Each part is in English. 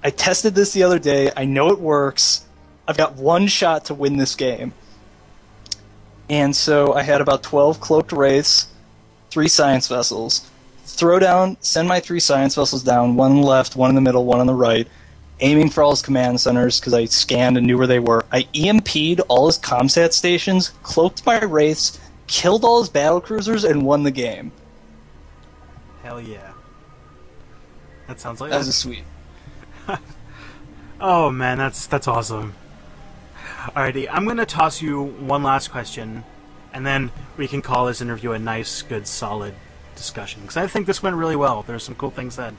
I tested this the other day. I know it works. I've got one shot to win this game. And so I had about 12 cloaked wraiths, 3 science vessels. Send my 3 science vessels down, one on the left, one in the middle, one on the right, aiming for all his command centers because I scanned and knew where they were. I EMP'd all his comsat stations, cloaked my wraiths, killed all his battle cruisers, and won the game. Hell yeah. That sounds like... That was sweet. Oh man, that's awesome. Alrighty, I'm going to toss you one last question, and then we can call this interview a nice, good, solid discussion, because I think this went really well. There's some cool things said.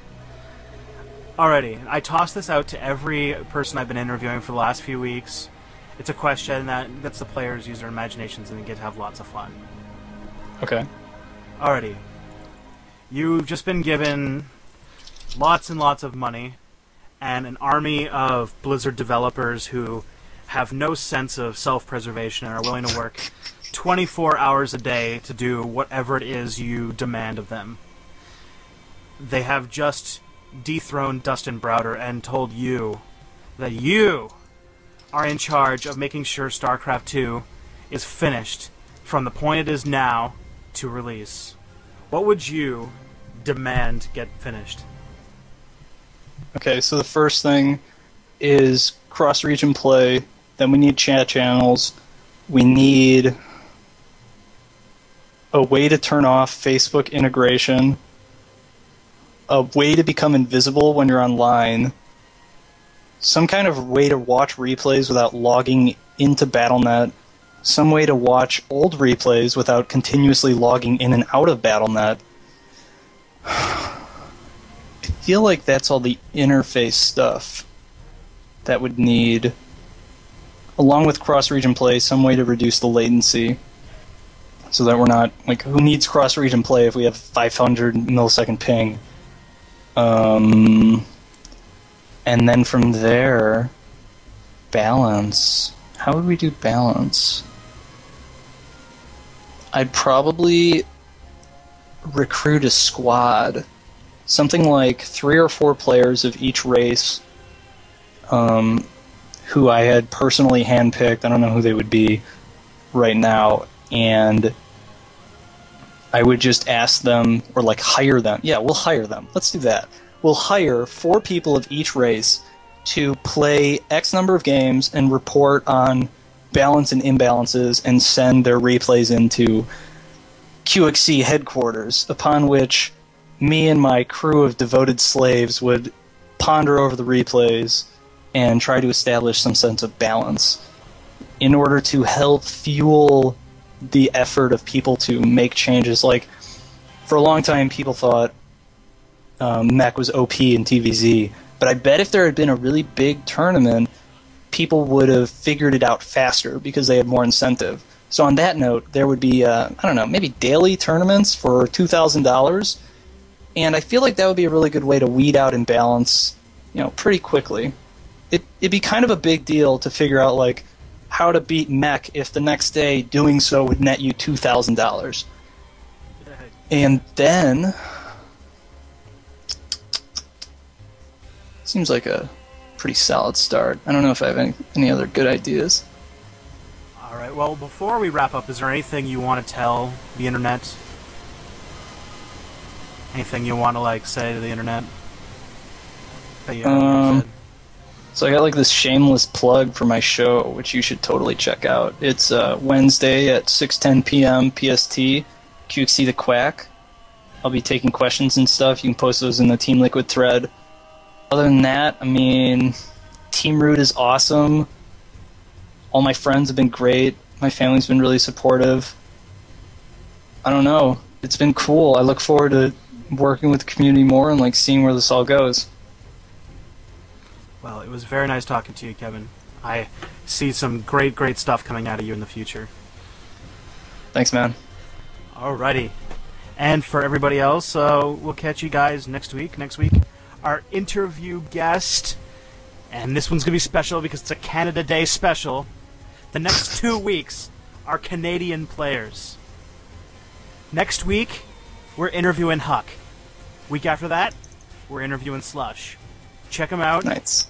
Alrighty, I toss this out to every person I've been interviewing for the last few weeks. It's a question that lets the players use their imaginations and they get to have lots of fun. Okay. Alrighty. You've just been given lots and lots of money and an army of Blizzard developers who have no sense of self-preservation and are willing to work 24 hours a day to do whatever it is you demand of them. They have just dethroned Dustin Browder and told you that you are in charge of making sure StarCraft 2 is finished from the point it is now to release. What would you demand get finished? Okay, so the first thing is cross-region play. Then we need chat channels. We need a way to turn off Facebook integration. A way to become invisible when you're online. Some kind of way to watch replays without logging into Battle.net. Some way to watch old replays without continuously logging in and out of Battle.net. I feel like that's all the interface stuff that would need, along with cross-region play, some way to reduce the latency so that we're not, like, who needs cross-region play if we have 500 millisecond ping? And then from there, balance. How would we do balance? I'd probably recruit a squad. Something like 3 or 4 players of each race who I had personally handpicked. I don't know who they would be right now. And I would just ask them, or like hire them. Yeah, we'll hire them. Let's do that. We'll hire 4 people of each race to play X number of games and report on balance and imbalances and send their replays into QXC headquarters, upon which me and my crew of devoted slaves would ponder over the replays and try to establish some sense of balance in order to help fuel the effort of people to make changes. Like, for a long time, people thought Mech was OP in TVZ, but I bet if there had been a really big tournament, people would have figured it out faster because they had more incentive. So on that note, there would be, I don't know, maybe daily tournaments for $2,000, and I feel like that would be a really good way to weed out imbalance, pretty quickly. It'd be kind of a big deal to figure out, like, how to beat Mech if the next day doing so would net you $2,000. And then seems like a pretty solid start. I don't know if I have any other good ideas. Alright, well, before we wrap up, is there anything you want to tell the internet? Anything you want to, say to the internet? That you haven't said? So I got this shameless plug for my show, which you should totally check out. It's Wednesday at 6:10 p.m. PST, QXC the Quack. I'll be taking questions and stuff. You can post those in the Team Liquid thread. Other than that, Team Root is awesome. All my friends have been great. My family's been really supportive. I don't know. It's been cool. I look forward to working with the community more and seeing where this all goes. Well, it was very nice talking to you, Kevin. I see some great, great stuff coming out of you in the future. Thanks, man. Alrighty. And for everybody else, we'll catch you guys next week. Next week, our interview guest, and this one's going to be special because it's a Canada Day special. The next 2 weeks are Canadian players. Next week, we're interviewing Huck. Week after that, we're interviewing Slush. check them out. Nice.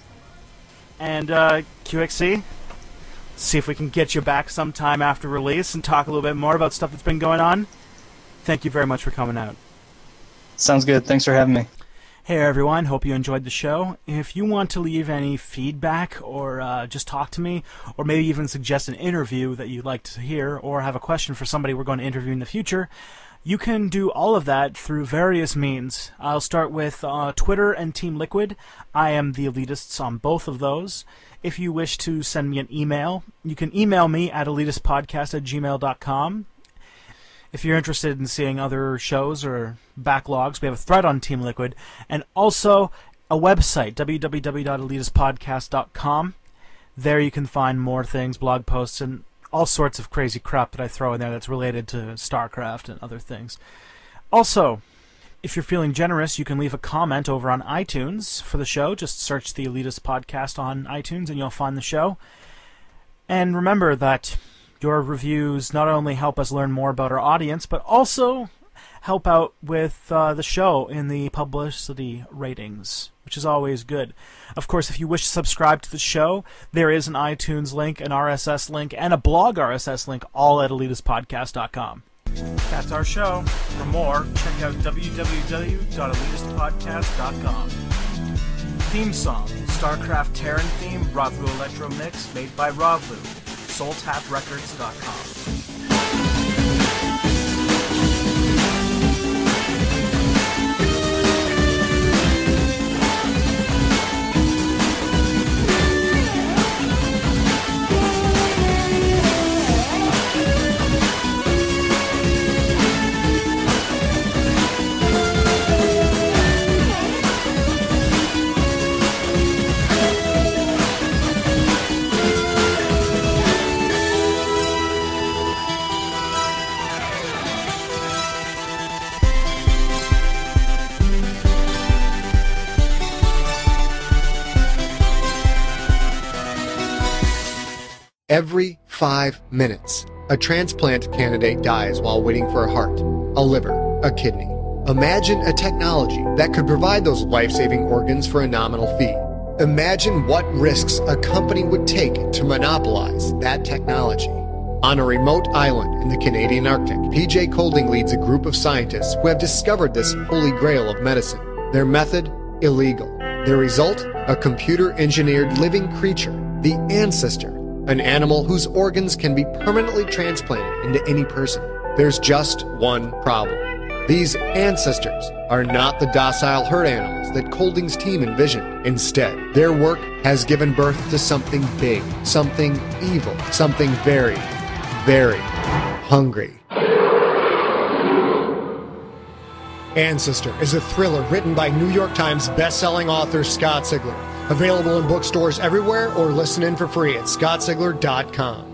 And QXC, see if we can get you back sometime after release and talk a little bit more about stuff that's been going on. Thank you very much for coming out. Sounds good. Thanks for having me. Hey everyone, hope you enjoyed the show. If you want to leave any feedback or just talk to me, or maybe even suggest an interview that you'd like to hear, or have a question for somebody we're going to interview in the future, you can do all of that through various means. I'll start with Twitter and Team Liquid. I am the Elitists on both of those. If you wish to send me an email, you can email me at elitistpodcast@gmail.com. If you're interested in seeing other shows or backlogs, we have a thread on Team Liquid, and also a website, www.elitistpodcast.com. There you can find more things, blog posts, and all sorts of crazy crap that I throw in there that's related to StarCraft and other things. Also, if you're feeling generous, you can leave a comment over on iTunes for the show. Just search the Elitist Podcast on iTunes and you'll find the show. And remember that your reviews not only help us learn more about our audience, but also help out with the show in the publicity ratings, which is always good. Of course, if you wish to subscribe to the show, there is an iTunes link, an RSS link, and a blog RSS link, all at elitistpodcast.com. That's our show. For more, check out www.elitistpodcast.com. Theme song, StarCraft Terran theme, Rovlu Electro Mix, made by Rovlu. SoulTapRecords.com. Every 5 minutes, a transplant candidate dies while waiting for a heart, a liver, a kidney. Imagine a technology that could provide those life-saving organs for a nominal fee. Imagine what risks a company would take to monopolize that technology. On a remote island in the Canadian Arctic, PJ Colding leads a group of scientists who have discovered this holy grail of medicine. Their method, illegal. Their result, a computer-engineered living creature, the ancestor. An animal whose organs can be permanently transplanted into any person. There's just one problem. These ancestors are not the docile herd animals that Colding's team envisioned. Instead, their work has given birth to something big, something evil, something very, very hungry. Ancestor is a thriller written by New York Times best-selling author Scott Sigler. Available in bookstores everywhere or listen in for free at scottsigler.com.